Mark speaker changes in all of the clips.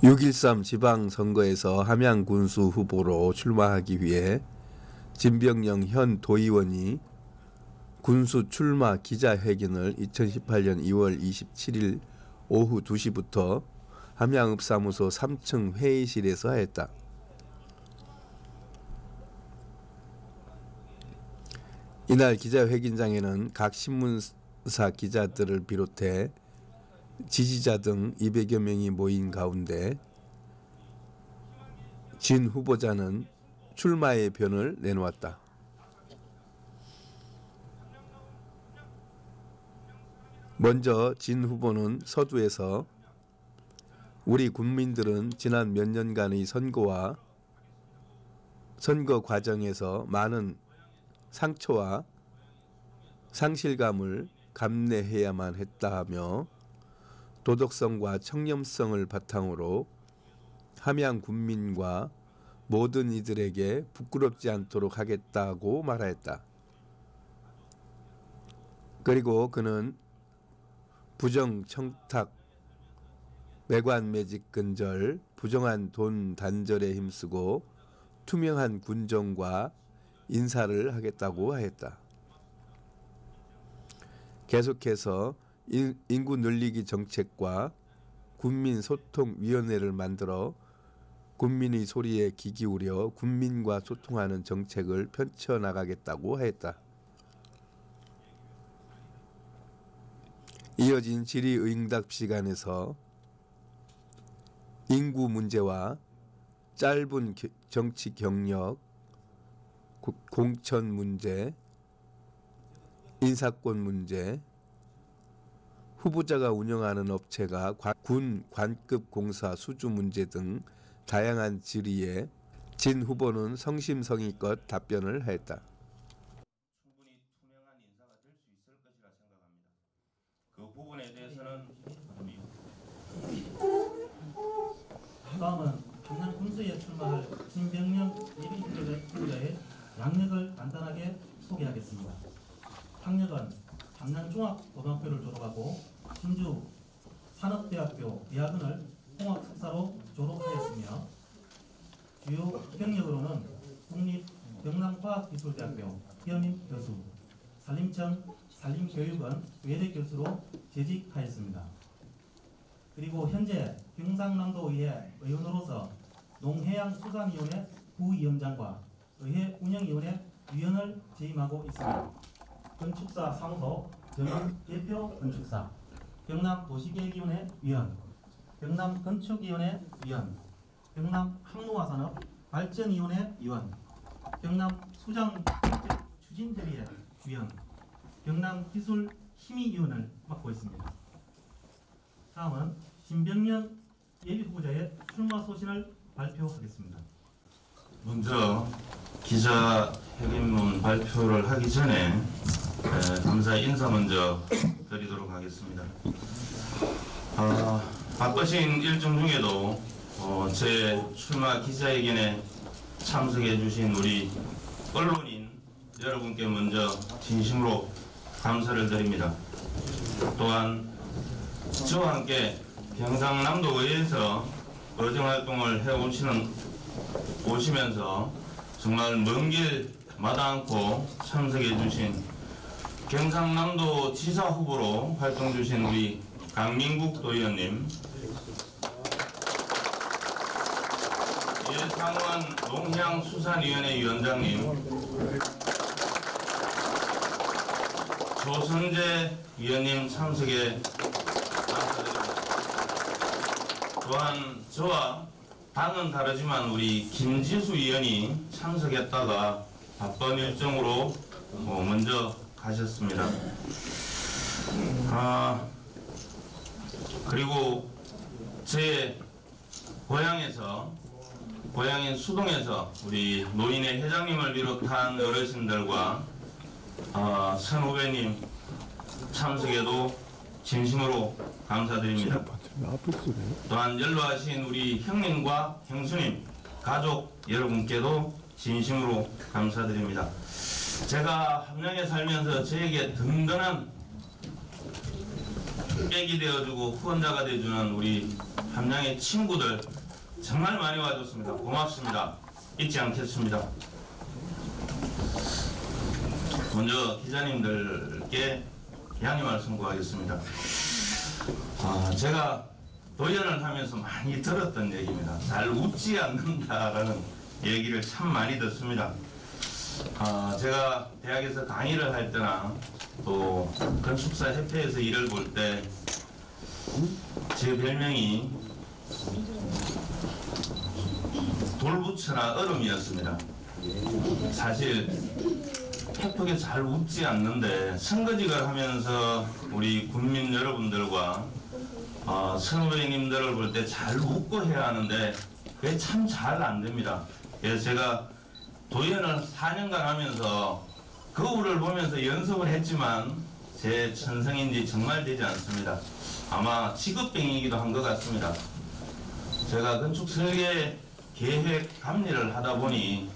Speaker 1: 6.13 지방선거에서 함양군수 후보로 출마하기 위해 진병영 현 도의원이 군수 출마 기자회견을 2018년 2월 27일 오후 2시부터 함양읍사무소 3층 회의실에서 하였다. 이날 기자회견장에는 각 신문사 기자들을 비롯해 지지자 등 200여 명이 모인 가운데 진 후보자는 출마의 변을 내놓았다. 먼저 진 후보는 서두에서 우리 국민들은 지난 몇 년간의 선거와 선거 과정에서 많은 상처와 상실감을 감내해야만 했다하며 도덕성과 청렴성을 바탕으로 함양 군민과 모든 이들에게 부끄럽지 않도록 하겠다고 말하였다. 그리고 그는 부정 청탁, 매관 매직 근절, 부정한 돈 단절에 힘쓰고 투명한 군정과 인사를 하겠다고 하였다. 계속해서 인구 늘리기 정책과 군민소통위원회를 만들어 군민의 소리에 귀 기울여 군민과 소통하는 정책을 펼쳐나가겠다고 하였다. 이어진 질의응답 시간에서 인구 문제와 짧은 정치 경력, 공천 문제, 인사권 문제, 후보자가 운영하는 업체가 군 관급 공사 수주 문제 등 다양한 질의에 진 후보는 성심성의껏 답변을 하였다.
Speaker 2: 충분히 투명한 인사가 될 수 있을 것이라 생각합니다. 그 부분에 대해서는
Speaker 3: 다음은 함양 군수에 출마할 진병영 예비후보자의 양력을 간단하게 소개하겠습니다. 학력은 함양종합고등학교를 졸업하고 진주 산업대학교 대학원을 홍학석사로 졸업하였으며 주요 경력으로는 국립경남과학기술대학교 현임 교수, 산림청 산림교육원 외대교수로 재직하였습니다. 그리고 현재 경상남도의회 의원으로서 농해양수산위원회 부위원장과 의회 운영위원회 위원을 재임하고 있습니다. 건축사 사무소 전문대표 건축사, 경남도시계획위원회 위원, 경남건축위원회 위원, 경남항로화산업 발전위원회 위원, 경남수정정책추진협의회 위원, 경남기술심의위원을 맡고 있습니다. 다음은 진병영 예비후보자의 출마 소신을 발표하겠습니다.
Speaker 2: 먼저 기자회견문 발표를 하기 전에 감사 인사 먼저 드리도록 하겠습니다. 바쁘신 일정 중에도 제 출마 기자회견에 참석해 주신 우리 언론인 여러분께 먼저 진심으로 감사를 드립니다. 또한 저와 함께 경상남도의회에서 의정활동을 오시면서 정말 먼 길 마다 않고 참석해 주신 경상남도 지사 후보로 활동 주신 우리 강민국 도의원님, 예상원 농향수산위원회 위원장님, 조선재 위원님 참석에 감사드립니다. 또한 저와 당은 다르지만 우리 김지수 위원이 참석했다가 바쁜 일정으로 먼저 가셨습니다. 그리고 제 고향인 수동에서 우리 노인회 회장님을 비롯한 어르신들과 선 후배님 참석에도 진심으로 감사드립니다. 또한 연로하신 우리 형님과 형수님, 가족 여러분께도 진심으로 감사드립니다. 제가 함양에 살면서 저에게 든든한 백이 되어주고 후원자가 되어주는 우리 함양의 친구들, 정말 많이 와줬습니다. 고맙습니다. 잊지 않겠습니다. 먼저 기자님들께 양해 말씀 구하겠습니다. 제가 도연을 하면서 많이 들었던 얘기입니다. 잘 웃지 않는다라는 얘기를 참 많이 듣습니다. 제가 대학에서 강의를 할 때나 또 건축사 협회에서 일을 볼 때 제 별명이 돌부처나 얼음이었습니다. 사실 예쁘게 잘 웃지 않는데 선거직을 하면서 우리 국민 여러분들과 선후배님들을 볼 때 잘 웃고 해야 하는데 그게 참 잘 안 됩니다. 그래서 제가 도연을 4년간 하면서 거울을 보면서 연습을 했지만 제 천성인지 정말 되지 않습니다. 아마 직업병이기도 한 것 같습니다. 제가 건축 설계 계획 감리를 하다 보니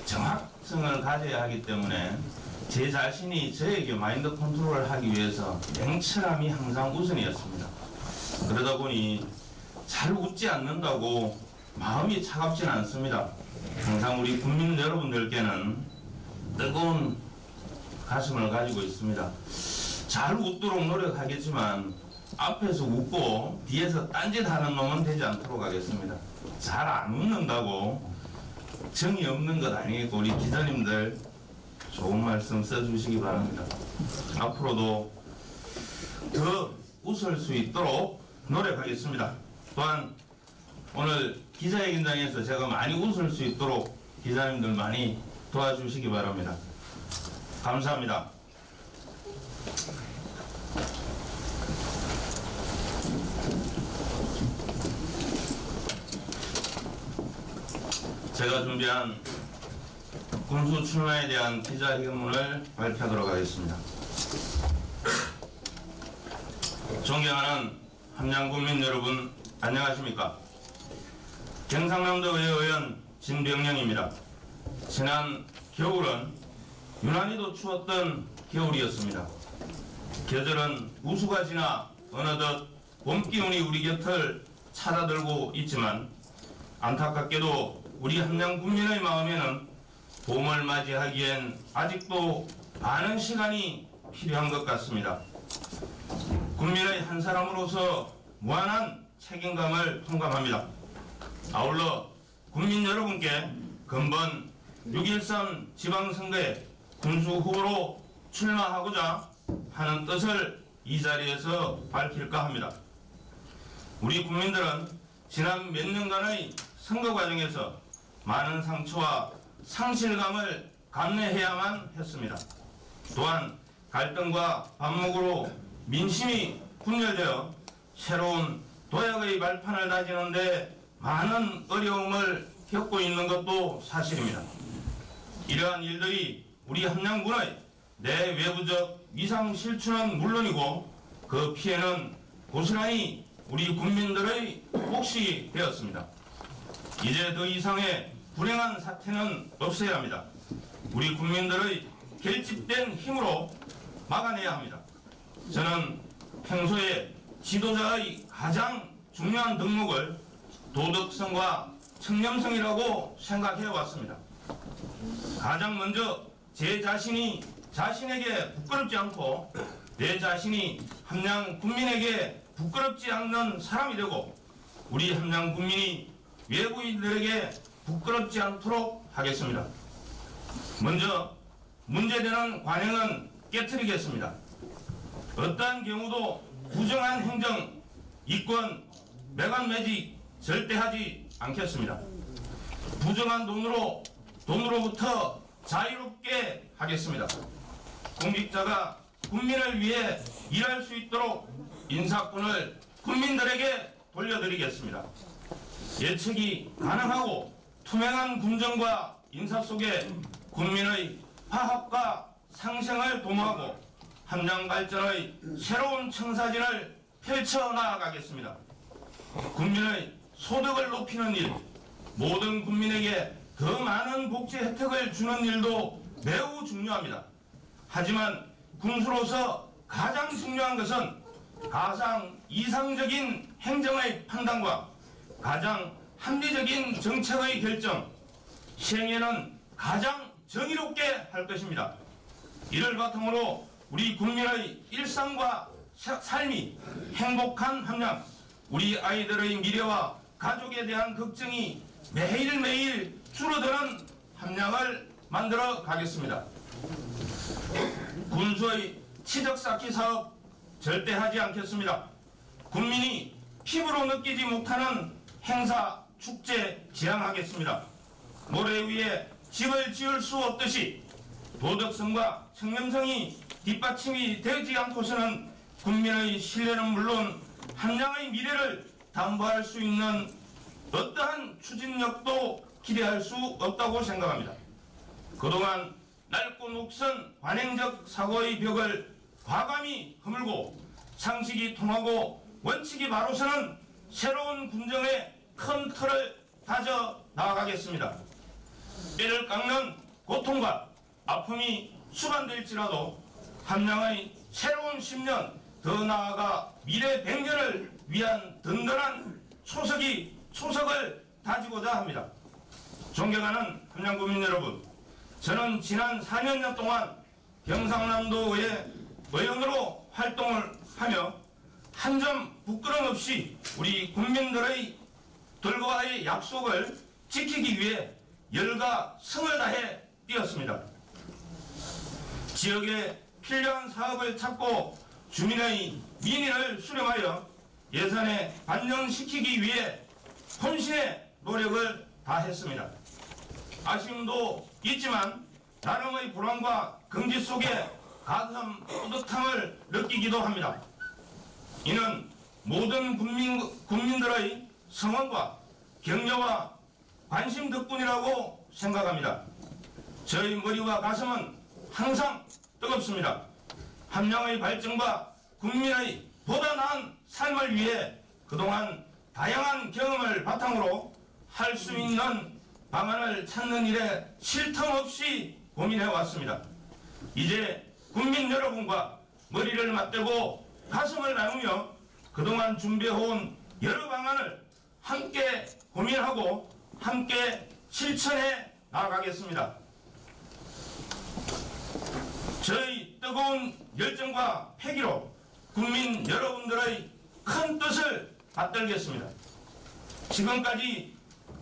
Speaker 2: 정확성을 가져야 하기 때문에 제 자신이 저에게 마인드 컨트롤을 하기 위해서 냉철함이 항상 우선이었습니다. 그러다 보니 잘 웃지 않는다고 마음이 차갑진 않습니다. 항상 우리 국민 여러분들께는 뜨거운 가슴을 가지고 있습니다. 잘 웃도록 노력하겠지만 앞에서 웃고 뒤에서 딴짓하는 놈은 되지 않도록 하겠습니다. 잘 안 웃는다고 정이 없는 것 아니겠고 우리 기자님들 좋은 말씀 써주시기 바랍니다. 앞으로도 더 웃을 수 있도록 노력하겠습니다. 또한 오늘 기자회견장에서 제가 많이 웃을 수 있도록 기자님들 많이 도와주시기 바랍니다. 감사합니다. 제가 준비한 군수 출마에 대한 기자회견문을 발표하도록 하겠습니다. 존경하는 함양군민 여러분, 안녕하십니까? 경상남도의 의원 진병령입니다. 지난 겨울은 유난히도 추웠던 겨울이었습니다. 계절은 우수가 지나 어느덧 봄 기운이 우리 곁을 찾아들고 있지만 안타깝게도 우리 함양 국민의 마음에는 봄을 맞이하기엔 아직도 많은 시간이 필요한 것 같습니다. 국민의 한 사람으로서 무한한 책임감을 통감합니다. 아울러 국민 여러분께 근본 6.13 지방선거에 군수 후보로 출마하고자 하는 뜻을 이 자리에서 밝힐까 합니다. 우리 국민들은 지난 몇 년간의 선거 과정에서 많은 상처와 상실감을 감내해야만 했습니다. 또한 갈등과 반목으로 민심이 분열되어 새로운 도약의 발판을 다지는 데 많은 어려움을 겪고 있는 것도 사실입니다. 이러한 일들이 우리 함양군의 내외부적 위상 실추는 물론이고 그 피해는 고스란히 우리 국민들의 몫이 되었습니다. 이제 더 이상의 불행한 사태는 없어야 합니다. 우리 국민들의 결집된 힘으로 막아내야 합니다. 저는 평소에 지도자의 가장 중요한 덕목을 도덕성과 청렴성이라고 생각해 왔습니다. 가장 먼저 제 자신이 자신에게 부끄럽지 않고 내 자신이 함양 국민에게 부끄럽지 않는 사람이 되고 우리 함양 국민이 외부인들에게 부끄럽지 않도록 하겠습니다. 먼저 문제되는 관행은 깨트리겠습니다. 어떠한 경우도 부정한 행정, 이권, 매간매직 절대 하지 않겠습니다. 부정한 돈으로부터 자유롭게 하겠습니다. 공직자가 국민을 위해 일할 수 있도록 인사권을 국민들에게 돌려드리겠습니다. 예측이 가능하고 투명한 군정과 인사 속에 국민의 화합과 상생을 도모하고 함양 발전의 새로운 청사진을 펼쳐나가겠습니다. 국민의 소득을 높이는 일, 모든 국민에게 더 많은 복지 혜택을 주는 일도 매우 중요합니다. 하지만 군수로서 가장 중요한 것은 가장 이상적인 행정의 판단과 가장 합리적인 정책의 결정, 시행에는 가장 정의롭게 할 것입니다. 이를 바탕으로 우리 국민의 일상과 삶이 행복한 함량, 우리 아이들의 미래와 가족에 대한 걱정이 매일매일 줄어드는 함량을 만들어 가겠습니다. 군수의 치적 쌓기 사업 절대 하지 않겠습니다. 국민이 피부로 느끼지 못하는 행사, 축제 지향하겠습니다. 모래 위에 집을 지을 수 없듯이 도덕성과 청렴성이 뒷받침이 되지 않고서는 국민의 신뢰는 물론 함량의 미래를 담보할 수 있는 어떠한 추진력도 기대할 수 없다고 생각합니다. 그동안 낡고 녹슨 관행적 사고의 벽을 과감히 허물고 상식이 통하고 원칙이 바로 서는 새로운 군정의 큰 틀을 다져 나아가겠습니다. 뼈를 깎는 고통과 아픔이 수반될지라도 함량의 새로운 10년, 더 나아가 미래 100년을 위한 든든한 초석을 다지고자 합니다. 존경하는 함량국민 여러분, 저는 지난 4년 동안 경상남도의 의원으로 활동을 하며 한 점 부끄럼 없이 우리 국민들과의 약속을 지키기 위해 열과 성을 다해 뛰었습니다. 지역에 필요한 사업을 찾고 주민의 민의를 수렴하여 예산에 반영시키기 위해 혼신의 노력을 다했습니다. 아쉬움도 있지만 나름의 보람과 긍지 속에 가슴 뿌듯함을 느끼기도 합니다. 이는 모든 국민들의 성원과 격려와 관심 덕분이라고 생각합니다. 저희 머리와 가슴은 항상 뜨겁습니다. 함량의 발전과 국민의 보다 나은 삶을 위해 그동안 다양한 경험을 바탕으로 할 수 있는 방안을 찾는 일에 쉴 틈 없이 고민해 왔습니다. 이제 국민 여러분과 머리를 맞대고 가슴을 나누며 그동안 준비해온 여러 방안을 함께 고민하고 함께 실천해 나아가겠습니다. 저희 뜨거운 열정과 패기로 국민 여러분들의 큰 뜻을 받들겠습니다. 지금까지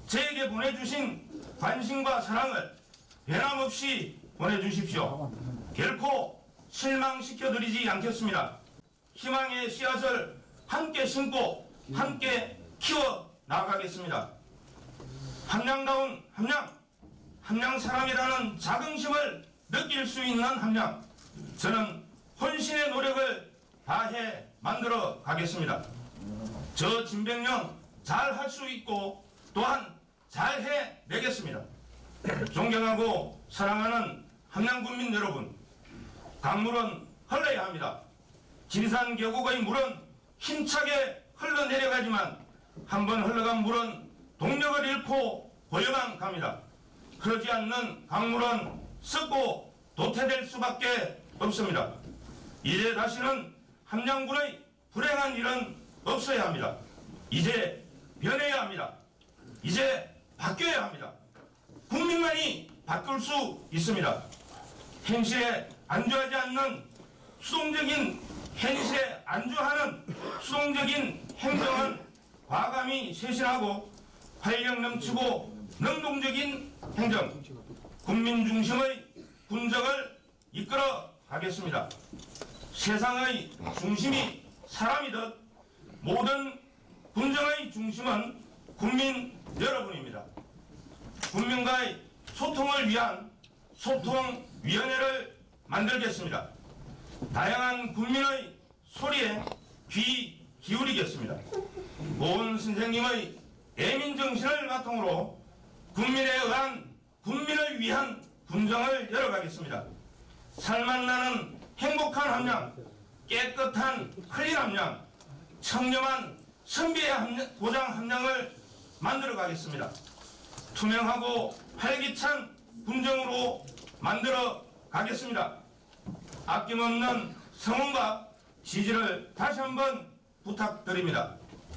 Speaker 2: 저에게 보내주신 관심과 사랑을 변함없이 보내주십시오. 결코 실망시켜드리지 않겠습니다. 희망의 씨앗을 함께 심고 함께 키워 나가겠습니다. 함량다운 함량 사람이라는 자긍심을 느낄 수 있는 함량, 저는 혼신의 노력을 다해 만들어 가겠습니다. 저 진백령 잘 할 수 있고 또한 잘 해내겠습니다. 존경하고 사랑하는 함량군민 여러분, 강물은 흘러야 합니다. 진산 계곡의 물은 힘차게 흘러내려가지만 한번 흘러간 물은 동력을 잃고 고여만 갑니다. 그러지 않는 강물은 썩고 도태될 수밖에 없습니다. 이제 다시는 함량군의 불행한 일은 없어야 합니다. 이제 변해야 합니다. 이제 바뀌어야 합니다. 국민만이 바꿀 수 있습니다. 행실에 안주하지 않는 수동적인 행실에 안주하는 수동적인 행정은 과감히 쇄신하고 활력 넘치고 능동적인 행정, 국민 중심의 군정을 이끌어 가겠습니다. 세상의 중심이 사람이듯 모든 군정의 중심은 국민 여러분입니다. 국민과의 소통을 위한 소통위원회를 만들겠습니다. 다양한 국민의 소리에 귀 기울이겠습니다. 고은 선생님의 애민정신을 바탕으로 국민에 의한 국민을 위한 군정을 열어가겠습니다. 살맛나는 행복한 함량, 깨끗한 클린 함량, 청렴한 선비의 보장 함량을 만들어 가겠습니다. 투명하고 활기찬 군정으로 만들어 가겠습니다. 아낌없는 성원과 지지를 다시 한번 부탁드립니다.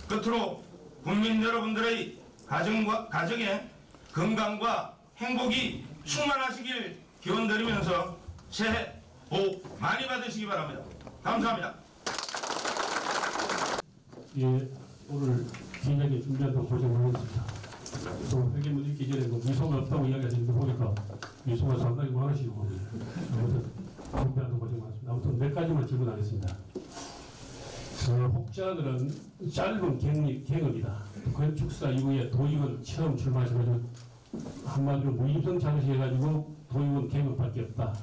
Speaker 2: 끝으로 국민 여러분들의 가정의 건강과 행복이 충만하시길 기원드리면서 새해 복 많이 받으시기 바랍니다. 감사합니다.
Speaker 4: 예, 오늘 기자회견 준비한다고 고생 많으셨습니다. 또 회견문 읽기 전에 미소가 없다고 이야기하시는데 보니까 미소가 상당히 많으시고 아무튼 준비한다고 고생 많습니다. 아무튼 몇 가지만 질문하겠습니다. 혹자들은 짧은 경험이다. 건축사 이후에 도의원 처음 출마하셔가지고 한마디로 무임성 장식해가지고 도의원 경험밖에 없다.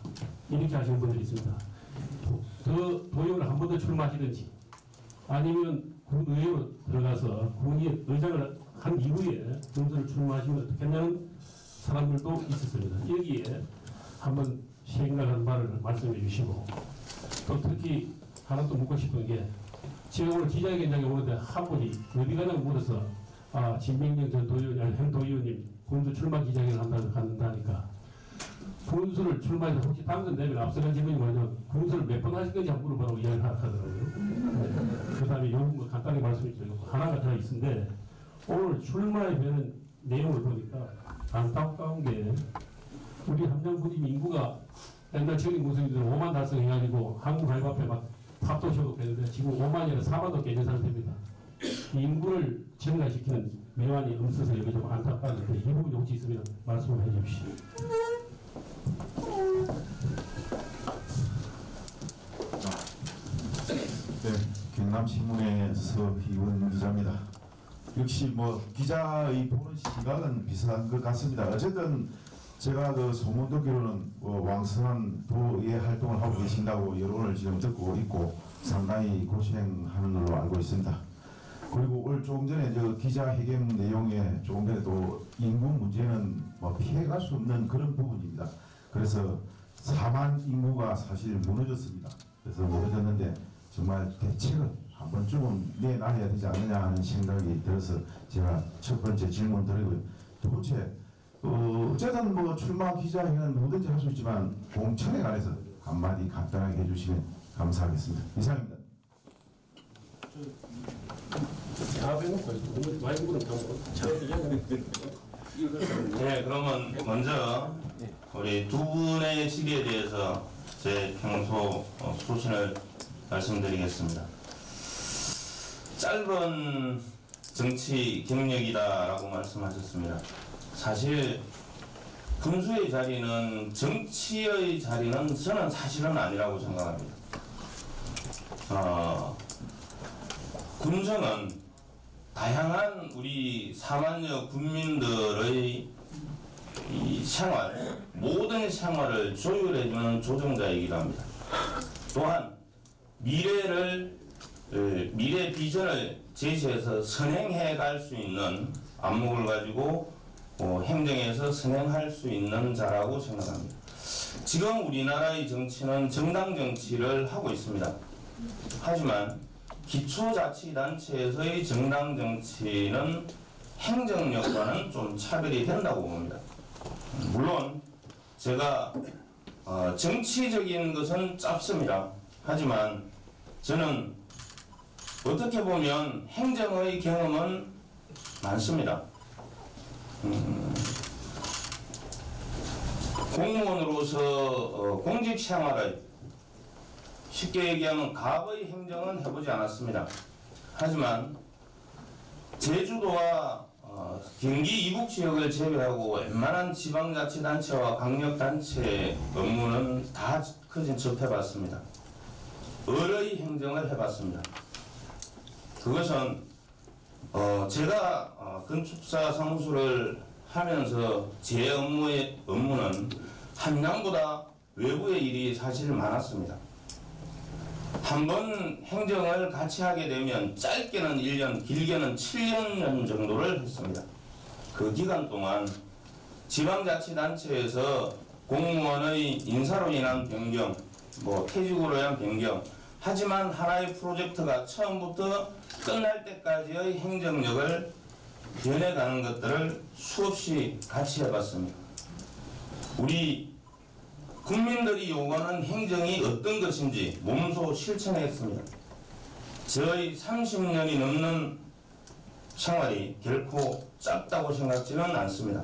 Speaker 4: 이렇게 하시는 분들이 있습니다. 도의원을 한 번 더 출마하시든지 아니면 군의회로 들어가서 군의 의장을 한 이후에 정선을 출마하시면 어떻겠냐는 사람들도 있었습니다. 여기에 한번 생각한 바를 말씀해 주시고 또 특히 하나 또 묻고 싶은 게 제가 오늘 기자회견장에 오는데 한 분이 어디 가냐고 물어서 진명령 전 도의원이 아니 현 도의원님 군수 출마 기자회견을 한다니까 군수를 출마해서 혹시 당선되면 앞서간 질문이 뭐냐면 군수를 몇 번 하실 건지 한번 물어보라고 이야기를 하더라고요. 그 다음에 요거 뭐 간단히 말씀해 드리고 하나가 더 있는데 오늘 출마에 되는 내용을 보니까 안타까운 게 우리 함양군임 인구가 옛날 지역인 군수님들은 5만 달성해가지고 한국 할바페 막 탑도 소독했는데 지금 5만이 아니라 4만도 깨진 상태입니다. 인구를 증가시키는 명안이 없어서 여기 좀 안타까운데 이 부분이 혹시 있으면 말씀을 해 주십시오.
Speaker 5: 네, 경남신문의 서희원 기자입니다. 역시 뭐 기자의 보는 시각은 비슷한 것 같습니다. 어쨌든 제가 그 소문 듣기로는 왕성한 도의 활동을 하고 계신다고 여론을 지금 듣고 있고 상당히 고생하는 걸로 알고 있습니다. 그리고 오늘 조금 전에 저 기자회견 내용에 조금 전에 또 인구 문제는 뭐 피해갈 수 없는 그런 부분입니다. 그래서 4만 인구가 사실 무너졌습니다. 그래서 무너졌는데 정말 대책을 한 번쯤은 내놔야 되지 않느냐 하는 생각이 들어서 제가 첫 번째 질문 드리고요. 두 번째, 어쨌든 뭐 출마 기자회견은 누구든지 할 수 있지만 공천에 관해서 한마디 간단하게 해주시면 감사하겠습니다. 이상입니다.
Speaker 2: 네, 그러면 먼저 우리 두 분의 시기에 대해서 제 평소 소신을 말씀드리겠습니다. 짧은 정치 경력이다라고 말씀하셨습니다. 사실 군수의 자리는 정치의 자리는 저는 사실은 아니라고 생각합니다. 군정은 다양한 우리 4만여 국민들의 이 생활, 모든 생활을 조율해주는 조정자이기도 합니다. 또한 미래 비전을 제시해서 선행해 갈 수 있는 안목을 가지고 행정에서 선행할 수 있는 자라고 생각합니다. 지금 우리나라의 정치는 정당 정치를 하고 있습니다. 하지만 기초자치단체에서의 정당 정치는 행정력과는 좀 차별이 된다고 봅니다. 물론 제가 정치적인 것은 짧습니다. 하지만 저는 어떻게 보면 행정의 경험은 많습니다. 공무원으로서 공직생활을 쉽게 얘기하면 갑의 행정은 해보지 않았습니다. 하지만 제주도와 경기 이북 지역을 제외하고 웬만한 지방자치단체와 강력단체 업무는 다 거진 접해봤습니다. 의뢰의 행정을 해봤습니다. 그것은 제가 건축사 사무소를 하면서 제 업무는 함양보다 외부의 일이 사실 많았습니다. 한 번 행정을 같이 하게 되면 짧게는 1년, 길게는 7년 정도를 했습니다. 그 기간 동안 지방자치단체에서 공무원의 인사로 인한 변경, 퇴직으로 인한 변경, 하지만 하나의 프로젝트가 처음부터 끝날 때까지의 행정력을 변해가는 것들을 수없이 같이 해봤습니다. 우리 국민들이 요구하는 행정이 어떤 것인지 몸소 실천했습니다. 저희 30년이 넘는 생활이 결코 짧다고 생각지는 않습니다.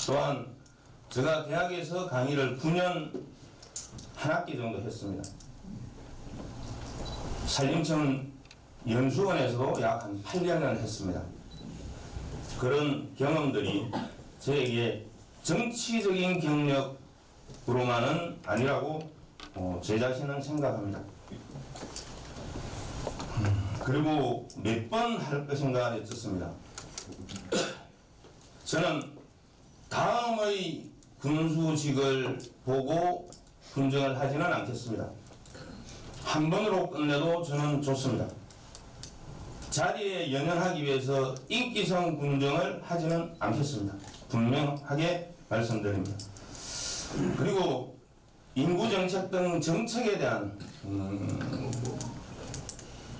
Speaker 2: 또한 제가 대학에서 강의를 9년 한 학기 정도 했습니다. 산림청 연수원에서도 약 한 8년을 했습니다. 그런 경험들이 저에게 정치적인 경력으로만은 아니라고 제 자신은 생각합니다. 그리고 몇 번 할 것인가 했었습니다. 저는 다음의 군수직을 보고 군정을 하지는 않겠습니다. 한 번으로 끝내도 저는 좋습니다. 자리에 연연하기 위해서 인기성 군정을 하지는 않겠습니다. 분명하게 말씀드립니다. 그리고 인구정책 등 정책에 대한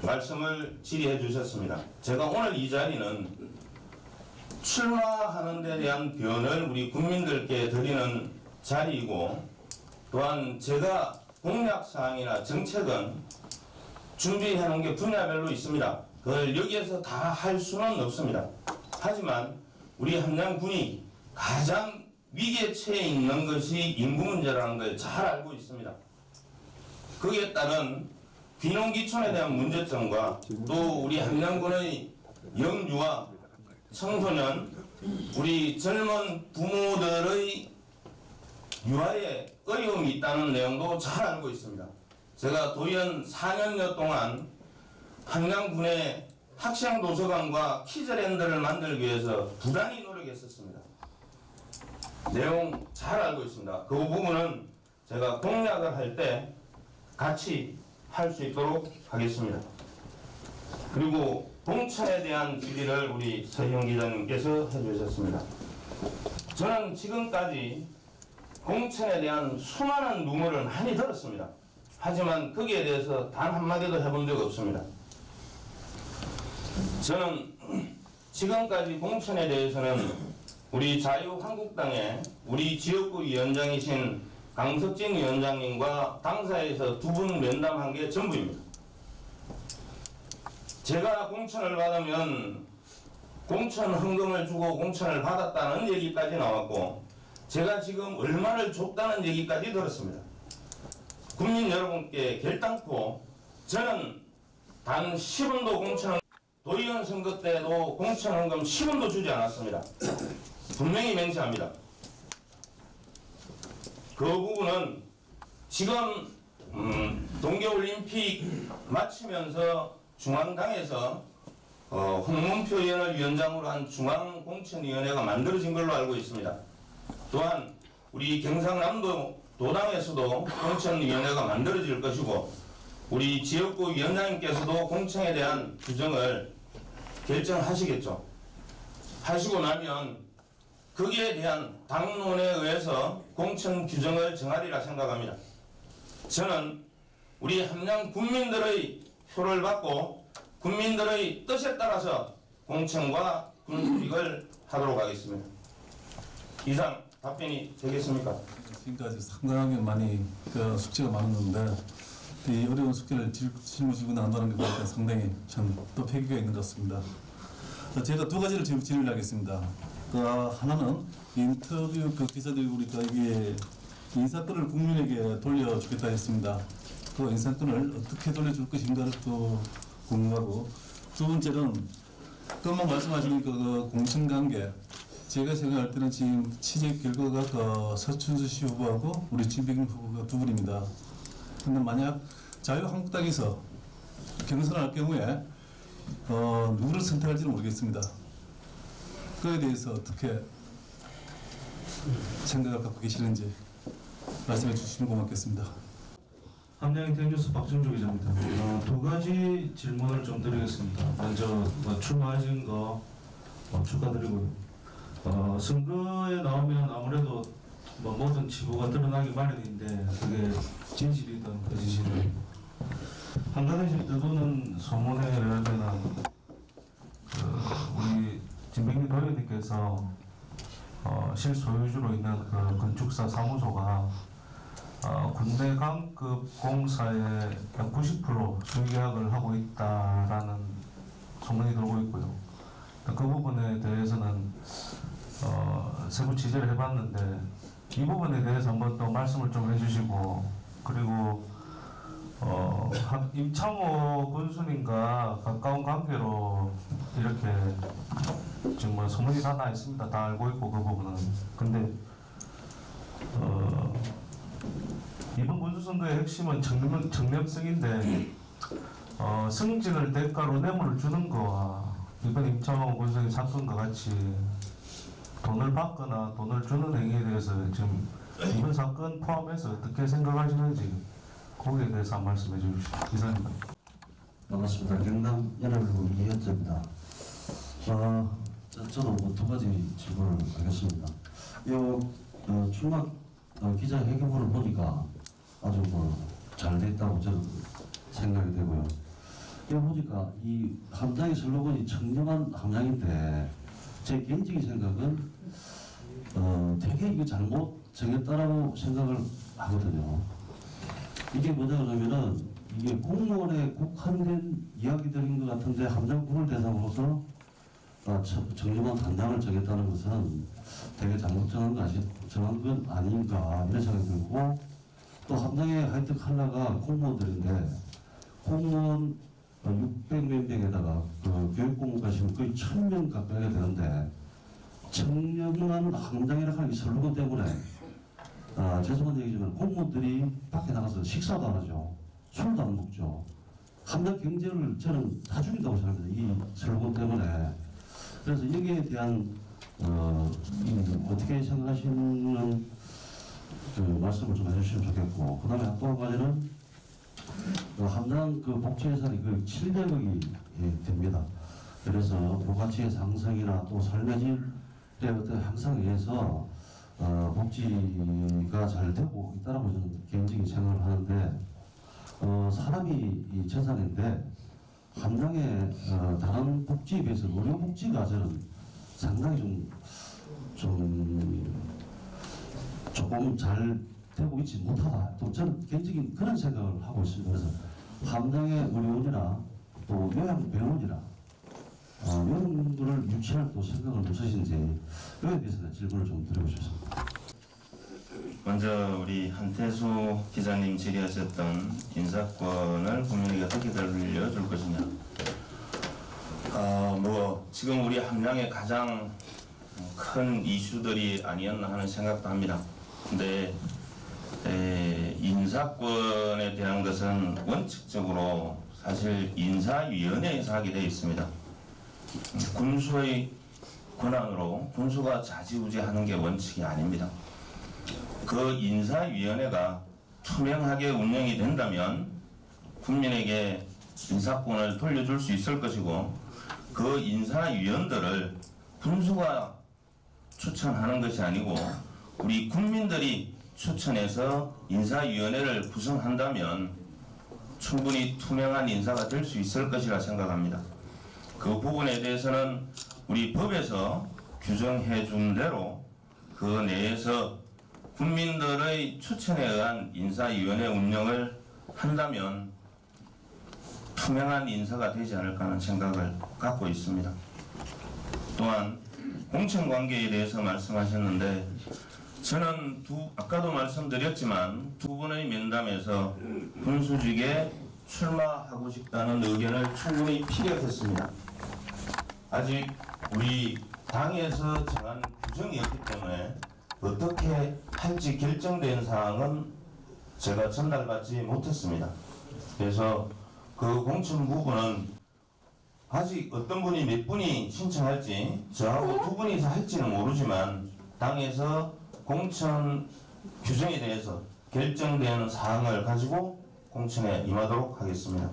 Speaker 2: 말씀을 질의해 주셨습니다. 제가 오늘 이 자리는 출마하는 데 대한 변을 우리 국민들께 드리는 자리이고, 또한 제가 공약사항이나 정책은 준비해 놓은 게 분야별로 있습니다. 그걸 여기에서 다 할 수는 없습니다. 하지만 우리 함양군이 가장 위기에 처해 있는 것이 인구 문제라는 걸 잘 알고 있습니다. 거기에 따른 귀농귀촌에 대한 문제점과 또 우리 함양군의 영유아, 청소년, 우리 젊은 부모들의 유아에 어려움이 있다는 내용도 잘 알고 있습니다. 제가 도의원 4년여 동안 함양군의 학생도서관과 키즈랜드를 만들기 위해서 부단히 노력했었습니다. 내용 잘 알고 있습니다. 그 부분은 제가 공약을 할 때 같이 할 수 있도록 하겠습니다. 그리고 공천에 대한 질의를 우리 서희영 기자님께서 해주셨습니다. 저는 지금까지 공천에 대한 수많은 루머를 많이 들었습니다. 하지만 거기에 대해서 단 한마디도 해본 적 없습니다. 저는 지금까지 공천에 대해서는 우리 자유한국당의 우리 지역구 위원장이신 강석진 위원장님과 당사에서 2분 면담한 게 전부입니다. 제가 공천을 받으면 공천 헌금을 주고 공천을 받았다는 얘기까지 나왔고, 제가 지금 얼마를 줬다는 얘기까지 들었습니다. 국민 여러분께 결단코 저는 단 10원도 공천, 도의원 선거 때도 공천 헌금 10원도 주지 않았습니다. 분명히 맹세합니다. 그 부분은 지금 동계올림픽 마치면서 중앙당에서 홍문표 의원을 위원장으로 한 중앙공천위원회가 만들어진 걸로 알고 있습니다. 또한 우리 경상남도 도당에서도 공천위원회가 만들어질 것이고, 우리 지역구 위원장님께서도 공천에 대한 규정을 결정하시겠죠. 하시고 나면 거기에 대한 당론에 의해서 공천 규정을 정하리라 생각합니다. 저는 우리 함양 국민들의 표를 받고 국민들의 뜻에 따라서 공천과 군수직을 하도록 하겠습니다. 이상 답변이 되겠습니까?
Speaker 6: 지금까지 상당히 많이 숙제가 많았는데 이 어려운 숙제를 짊어지고 난다는 것 보니까 상당히 참 또 패기가 있는 것 같습니다. 제가 2가지를 지금 질의를 하겠습니다. 하나는 인터뷰 기사들이 우리가 이게 인사권을 국민에게 돌려주겠다 했습니다. 그 인사권을 어떻게 돌려줄 것인가를 또 궁금하고, 2번째는 금방 말씀하신 그 공천관계, 제가 생각할 때는 지금 취재 결과가 서춘수 씨 후보하고 우리 진백림 후보가 2분입니다. 근데 만약 자유한국당에서 경선할 경우에 누구를 선택할지는 모르겠습니다. 그에 대해서 어떻게 생각을 갖고 계시는지 말씀해 주시면 고맙겠습니다.
Speaker 7: 함양인터뉴스 박준주 기자입니다. 2가지 질문을 좀 드리겠습니다. 먼저 출마하신 거 축하드리고요. 선거에 나오면 아무래도 모든 치부가 드러나기 마련인데 그게 진실이든 거짓이든 한 가지 뜨도는 소문에 의하면 우리 진백림 도의원님께서 실소유주로 있는 그 건축사 사무소가 군대 강급 공사의 약 90% 수의계약을 하고 있다라는 소문이 돌고 있고요. 그 부분에 대해서는 세부 취재를 해봤는데 이 부분에 대해서 한번 또 말씀을 좀 해주시고, 그리고 임창호 군수님과 가까운 관계로 이렇게 지금 뭐 소문이 다 나 있습니다. 다 알고 있고 그 부분은. 근데 이번 군수선거의 핵심은 청렴성인데 승진을 대가로 뇌물을 주는 거와 이번 임창호 군수의 사건과 같이 돈을 받거나 돈을 주는 행위에 대해서 지금 이번 사건 포함해서 어떻게 생각하시는지 거기에 대해서 한 말씀해 주십시오. 이상입니다.
Speaker 8: 반갑습니다. 경남 연합일보 이현재입니다. 저도 뭐 두 가지 질문을 하겠습니다. 출마 기자회견문을 보니까 아주 잘 됐다고 저는 생각이 되고요. 이거 보니까 이 함장의 슬로건이 청렴한 함장인데 제 개인적인 생각은 되게 이거 잘못 정했다라고 생각을 하거든요. 이게 뭐냐 그러면은 이게 공무원에 국한된 이야기들인 것 같은데 함장군을 대상으로서 청렴한 함장을 정했다는 것은 되게 잘못 정한 건 아닌가 이런 생각이 들고, 또 함장의 하이트 컬러가 공무원들인데 공무원 600몇 명에다가 그 교육공무 가시면 거의 1000명 가까이 되는데 청렴한 함장이라고 하는 이 슬로건 때문에 죄송한 얘기지만 공무원들이 밖에 나가서 식사도 안 하죠. 술도 안 먹죠. 함장 경제를 저는 다 죽인다고 생각합니다. 이 슬로건 때문에. 그래서 여기에 대한 어떻게 생각하시는 그 말씀을 좀 해주시면 좋겠고, 그 다음에 또 한 가지는 함장 그 복지 예산이 그 700억이 됩니다. 그래서 부가치의 상승이나 또 삶의 질의 어떤 향상에 의해서 복지가 잘 되고 있다라고 저는 개인적인 생각을 하는데, 사람이 이 재산인데 함장의 다른 복지에 비해서 의료 복지가 저는 상당히 조금 잘 되고 있지 못하다. 또 저는 개인적인 그런 생각을 하고 있습니다. 그래서 함장의 의료원이나 또 요양병원이나 이런 거를 유치할 또 생각을 못하시는지 여기에 대해서 질문을 좀 드리고 싶습니다.
Speaker 2: 먼저 우리 한태수 기자님 질의하셨던 인사권을 국민에게 어떻게 돌려줄 것이냐. 지금 우리 함량의 가장 큰 이슈들이 아니었나 하는 생각도 합니다. 근데 인사권에 대한 것은 원칙적으로 사실 인사위원회에서 하게 되어 있습니다. 군수의 권한으로 군수가 좌지우지하는 게 원칙이 아닙니다. 그 인사위원회가 투명하게 운영이 된다면 국민에게 인사권을 돌려줄 수 있을 것이고, 그 인사위원들을 군수가 추천하는 것이 아니고 우리 국민들이 추천해서 인사위원회를 구성한다면 충분히 투명한 인사가 될 수 있을 것이라 생각합니다. 그 부분에 대해서는 우리 법에서 규정해 준 대로 그 내에서 국민들의 추천에 의한 인사위원회 운영을 한다면 투명한 인사가 되지 않을까 하는 생각을 갖고 있습니다. 또한 공천관계에 대해서 말씀하셨는데, 저는 아까도 말씀드렸지만 두 분의 면담에서 군수직에 출마하고 싶다는 의견을 충분히 피력했습니다. 아직 우리 당에서 정한 규정이 없기 때문에 어떻게 할지 결정된 사항은 제가 전달받지 못했습니다. 그래서 그 공천 부분은 아직 어떤 분이 몇 분이 신청할지 저하고 두 분이서 할지는 모르지만 당에서 공천 규정에 대해서 결정되는 사항을 가지고 공천에 임하도록 하겠습니다.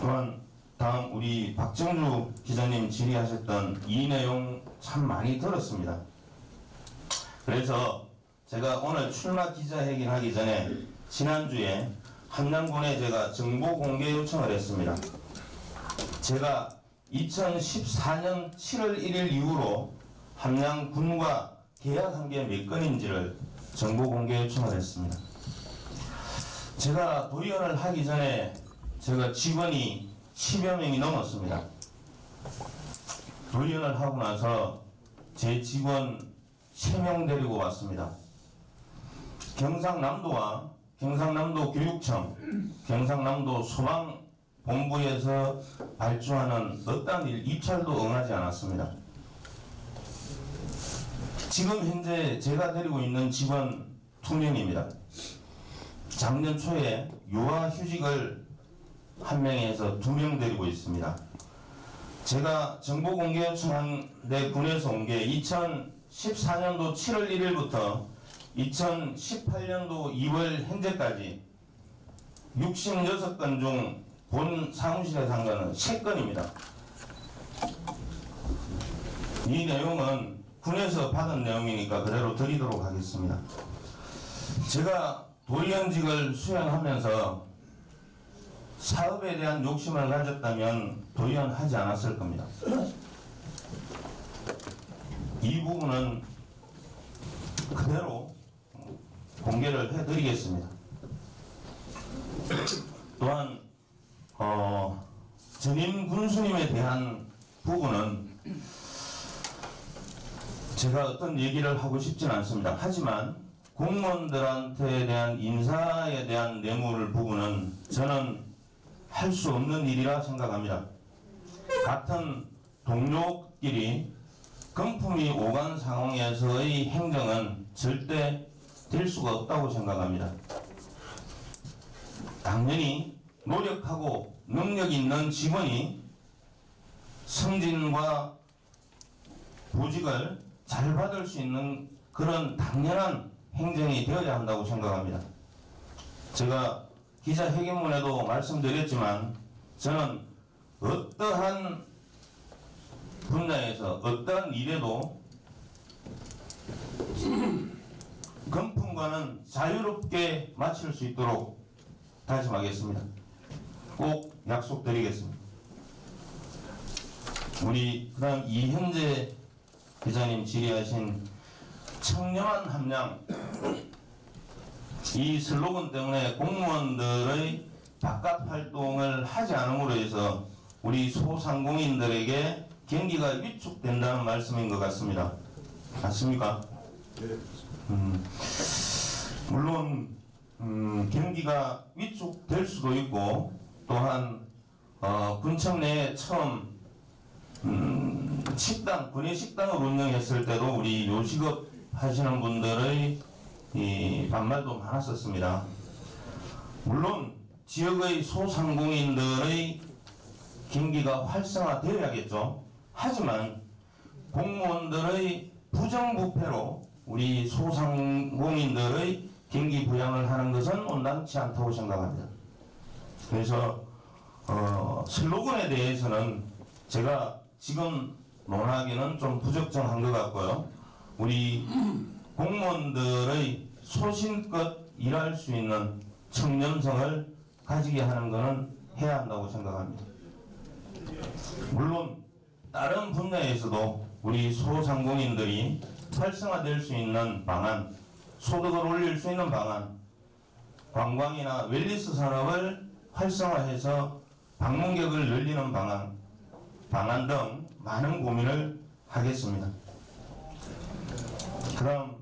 Speaker 2: 또한 다음 우리 박정주 기자님 질의하셨던 이 내용 참 많이 들었습니다. 그래서 제가 오늘 출마 기자회견 하기 전에 지난주에 함량군에 제가 정보 공개 요청을 했습니다. 제가 2014년 7월 1일 이후로 함량군과 계약한 게 몇 건인지를 정보 공개 요청을 했습니다. 제가 도의원을 하기 전에 제가 직원이 10여 명이 넘었습니다. 도의원을 하고 나서 제 직원 3명 데리고 왔습니다. 경상남도와 경상남도 교육청, 경상남도 소방본부에서 발주하는 어떠한 입찰도 응하지 않았습니다. 지금 현재 제가 데리고 있는 직원 2명입니다. 작년 초에 유아휴직을 1명에서 2명 데리고 있습니다. 제가 정보공개요청한데 군에서 온 게 2014년도 7월 1일부터 2018년도 2월 현재까지 66건 중 본 사무실에서 한 거는 3건입니다. 이 내용은 군에서 받은 내용이니까 그대로 드리도록 하겠습니다. 제가 도의원직을 수행하면서 사업에 대한 욕심을 가졌다면 도의원 하지 않았을 겁니다. 이 부분은 그대로 공개를 해드리겠습니다. 또한 전임 군수님에 대한 부분은 제가 어떤 얘기를 하고 싶지는 않습니다. 하지만 공무원들한테 대한 인사에 대한 뇌물 부분은 저는 할 수 없는 일이라 생각합니다. 같은 동료끼리 금품이 오간 상황에서의 행정은 절대 될 수가 없다고 생각합니다. 당연히 노력하고 능력 있는 직원이 승진과 보직을 잘 받을 수 있는 그런 당연한 행정이 되어야 한다고 생각합니다. 제가 기자회견문에도 말씀드렸지만 저는 어떠한 분야에서 어떠한 일에도 금품과는 자유롭게 마칠 수 있도록 다짐하겠습니다. 꼭 약속드리겠습니다. 우리 그다음 이현재 기자님 질의하신 청렴한 함량, 이 슬로건 때문에 공무원들의 바깥 활동을 하지 않음으로 해서 우리 소상공인들에게 경기가 위축된다는 말씀인 것 같습니다. 맞습니까? 물론 경기가 위축될 수도 있고, 또한 군청 내에 처음 식당, 군의 식당을 운영했을 때도 우리 요식업 하시는 분들의 반발도 많았었습니다. 물론 지역의 소상공인들의 경기가 활성화되어야겠죠. 하지만 공무원들의 부정부패로 우리 소상공인들의 경기 부양을 하는 것은 온당치 않다고 생각합니다. 그래서 슬로건에 대해서는 제가 지금 논하기는 좀 부적정한 것 같고요. 우리 공무원들의 소신껏 일할 수 있는 청렴성을 가지게 하는 것은 해야 한다고 생각합니다. 물론 다른 분야에서도 우리 소상공인들이 활성화될 수 있는 방안, 소득을 올릴 수 있는 방안, 관광이나 웰니스 산업을 활성화해서 방문객을 늘리는 방안 등 많은 고민을 하겠습니다. 그다음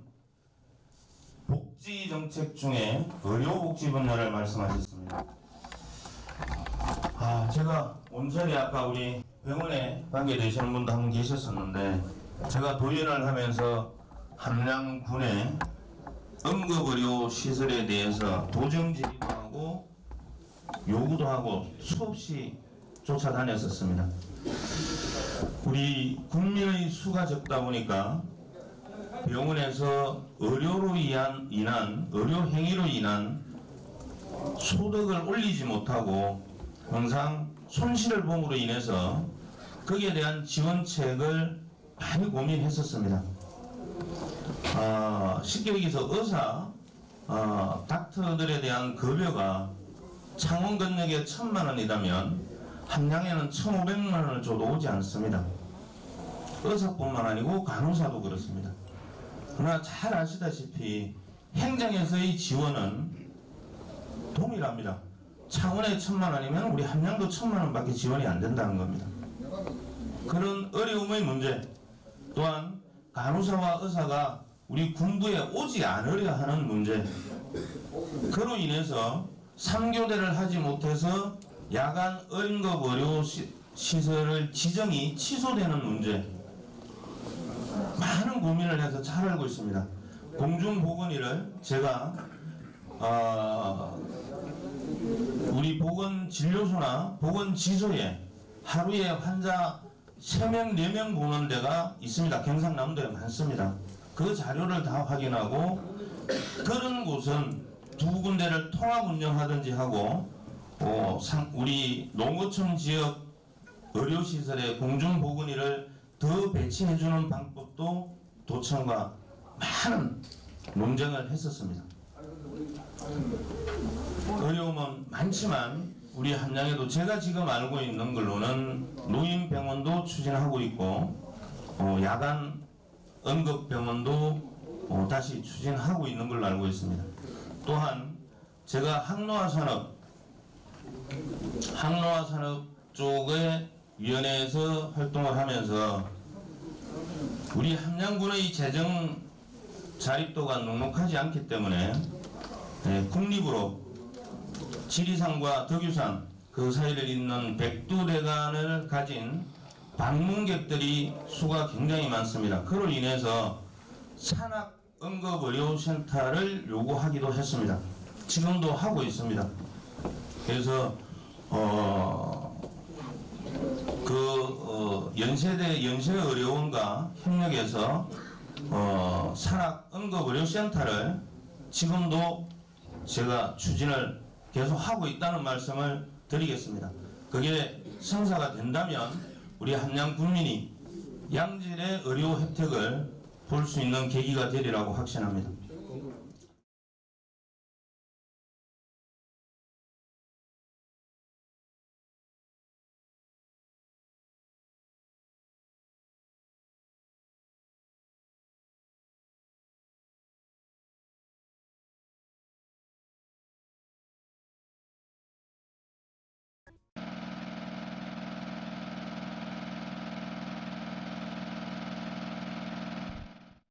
Speaker 2: 복지 정책 중에 의료복지 분야를 말씀하셨습니다. 제가 온전히 아까 우리 병원에 관계되시는 분도 한 분 계셨었는데, 제가 도의원을 하면서 함양군의 응급의료 시설에 대해서 도정 질의도 하고 요구도 하고 수없이 쫓아다녔었습니다. 우리 국민의 수가 적다 보니까 병원에서 의료 행위로 인한 소득을 올리지 못하고 항상 손실을 봄으로 인해서 거기에 대한 지원책을 많이 고민했었습니다. 쉽게 얘기해서 의사, 닥터들에 대한 급여가 창원건역에 1,000만 원이라면 함양에는 1,500만 원을 줘도 오지 않습니다. 의사뿐만 아니고 간호사도 그렇습니다. 그러나 잘 아시다시피 행정에서의 지원은 동일합니다. 창원에 1,000만 원이면 우리 함양도 1,000만 원밖에 지원이 안 된다는 겁니다. 그런 어려움의 문제, 또한 간호사와 의사가 우리 군부에 오지 않으려 하는 문제, 그로 인해서 3교대를 하지 못해서 야간 응급 의료 시설을 지정이 취소되는 문제, 많은 고민을 해서 잘 알고 있습니다. 공중보건의를 제가 우리 보건진료소나 보건지소에 하루에 환자 3명, 4명 보는 데가 있습니다. 경상남도에 많습니다. 그 자료를 다 확인하고 그런 곳은 2군데를 통합 운영하든지 하고 우리 농어촌 지역 의료시설에 공중보건의를 더 배치해주는 방법도 도청과 많은 논쟁을 했었습니다. 어려움은 많지만 우리 함양에도 제가 지금 알고 있는 걸로는 노인병원도 추진하고 있고 야간 응급병원도 다시 추진하고 있는 걸로 알고 있습니다. 또한 제가 항노화산업 쪽의 위원회에서 활동을 하면서 우리 함양군의 재정 자립도가 넉넉하지 않기 때문에 국립으로 지리산과 덕유산 그 사이를 잇는 백두대간을 가진 방문객들이 수가 굉장히 많습니다. 그로 인해서 산악응급의료센터를 요구하기도 했습니다. 지금도 하고 있습니다. 그래서 연세의료원과 협력해서 산악응급의료센터를 지금도 제가 추진을 계속 하고 있다는 말씀을 드리겠습니다. 그게 성사가 된다면 우리 함양 국민이 양질의 의료 혜택을 볼 수 있는 계기가 되리라고 확신합니다.